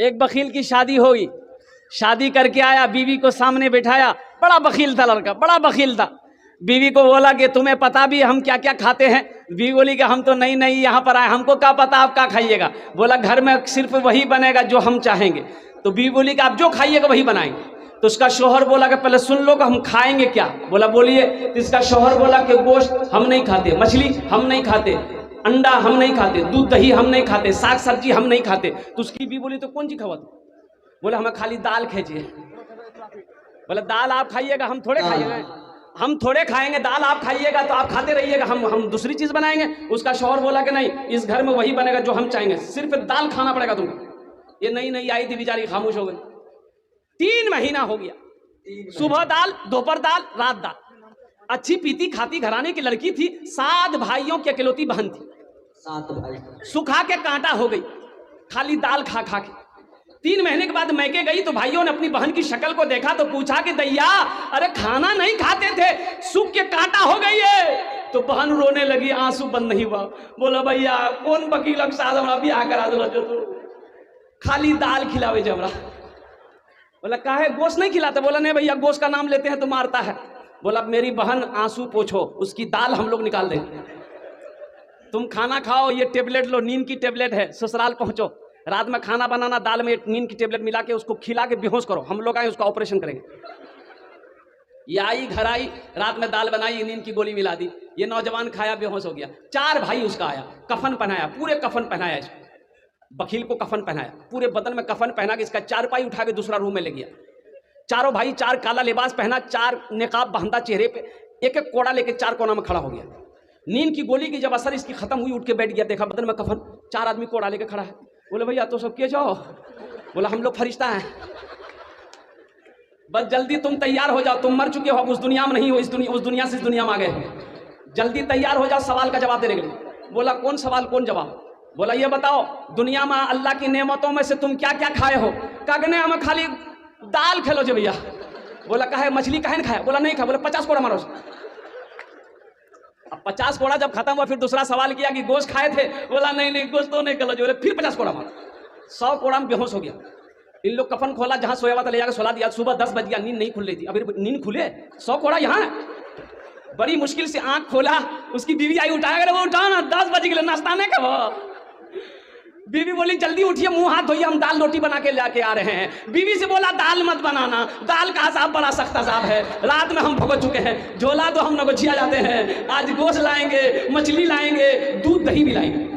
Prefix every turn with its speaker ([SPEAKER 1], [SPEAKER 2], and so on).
[SPEAKER 1] एक बखील की शादी होगी, शादी करके आया, बीवी को सामने बिठाया, बड़ा बखील था लड़का, बड़ा बखील था। बीवी को बोला कि तुम्हें पता भी हम क्या क्या खाते हैं? बीवी बोली कि हम तो नई नई यहाँ पर आए, हमको क्या पता आप क्या खाइएगा? बोला घर में सिर्फ वही बनेगा जो हम चाहेंगे। तो बीवी बोली कि आप जो खाइएगा वही बनाएंगे। तो उसका शौहर बोला कि पहले सुन लो कि हम खाएंगे क्या? बोला बोलिए। तो इसका शौहर बोला कि गोश्त हम नहीं खाते, मछली हम नहीं खाते, अंडा हम नहीं खाते, दूध दही हम नहीं खाते, साग सब्जी हम नहीं खाते। तो उसकी बीवी बोली तो कौन सी खावा? बोला हमें खाली दाल खींचिए। बोला दाल आप खाइएगा, हम थोड़े खाइएगा, हम थोड़े खाएंगे, दाल आप खाइएगा तो आप खाते रहिएगा, हम दूसरी चीज बनाएंगे। उसका शौहर बोला कि नहीं, इस घर में वही बनेगा जो हम चाहेंगे, सिर्फ दाल खाना पड़ेगा तुमको। ये नई नई आई थी बेचारी, खामोश हो गई। 3 महीना हो गया, सुबह दाल, दोपहर दाल, रात दाल। अच्छी पीती खाती घराने की लड़की थी, 7 भाइयों की अकेलौती बहन थी,
[SPEAKER 2] 7 भाई।
[SPEAKER 1] सुखा के कांटा हो गई खाली दाल खा खा के। 3 महीने के बाद मैके गई तो भाइयों ने अपनी बहन की शक्ल को देखा तो पूछा कि दैया अरे खाना नहीं खाते थे, सूख के कांटा हो गई है। तो बहन रोने लगी, आंसू बंद नहीं हुआ। बोला भैया कौन वकील के साथ हमरा ब्याह करा दो, जो तू खाली दाल खिलावे जमरा। बोला काहे गोश्त नहीं खिलाते? बोला नहीं भैया, गोश्त का नाम लेते हैं तो मारता है। बोला मेरी बहन आंसू पोछो, उसकी दाल हम लोग निकाल देंगे, तुम खाना खाओ, ये टेबलेट लो, नींद की टेबलेट है, ससुराल पहुंचो, रात में खाना बनाना, दाल में नींद की टेबलेट मिला के उसको खिला के बेहोश करो, हम लोग आए उसका ऑपरेशन करेंगे। ये आई, घर आई, रात में दाल बनाई, नींद की गोली मिला दी, ये नौजवान खाया, बेहोश हो गया। 4 भाई उसका आया, कफन पहनाया, पूरे कफन पहनाया, इसको वकील को कफन पहनाया, पूरे बदन में कफन पहना के इसका 4 पाई उठा के दूसरा रूम में ले गया। चारों भाई 4 काला लिबास पहना, 4 निकाब बांधा चेहरे पे, एक एक कोड़ा लेके 4 कोना में खड़ा हो गया। नींद की गोली की जब असर इसकी खत्म हुई, उठ के बैठ गया, देखा बदन में कफन, 4 आदमी कोड़ा लेके खड़ा है। बोले भैया तो सब किए जाओ। बोला हम लोग फरिश्ता हैं, बस जल्दी तुम तैयार हो जाओ, तुम मर चुके हो, उस दुनिया में नहीं हो, उस दुनिया से इस दुनिया में आ गए, जल्दी तैयार हो जाओ सवाल का जवाब देने के लिए। बोला कौन सवाल कौन जवाब? बोला ये बताओ दुनिया में अल्लाह की नेमतों में से तुम क्या क्या खाए हो? कहा हमें खाली दाल खेलो जो भैया। बोला कहे मछली कहे न खाया? बोला नहीं खा। बोला 50 कोड़ा मारो। अब 50 कोड़ा जब खत्म हुआ फिर दूसरा सवाल किया कि गोश्त खाए थे? बोला नहीं नहीं गोश्त तो नहीं खेलो जो। फिर 50 कोड़ा मारो, 100 कोड़ा में बेहोश हो गया। इन लोग कफन खोला, जहां सोया हुआ था ले जाकर सुला दिया। सुबह 10 बज गया, नींद नहीं खुल रही थी, अभी नींद खुले, 100 कोड़ा यहाँ। बड़ी मुश्किल से आंख खोला, उसकी बीवी आई, उठाया, वो उठाओ ना, 10 बज गए, नाश्ता नहीं करो। बीवी बोली जल्दी उठिए, मुंह हाथ धोइए, हम दाल रोटी बना के लाके आ रहे हैं। बीवी से बोला दाल मत बनाना, दाल का साहब बड़ा सख्त साहब है, रात में हम भुगत चुके हैं, झोला तो हम नगोचिया जाते हैं, आज गोश्त लाएंगे, मछली लाएंगे, दूध दही भी लाएंगे।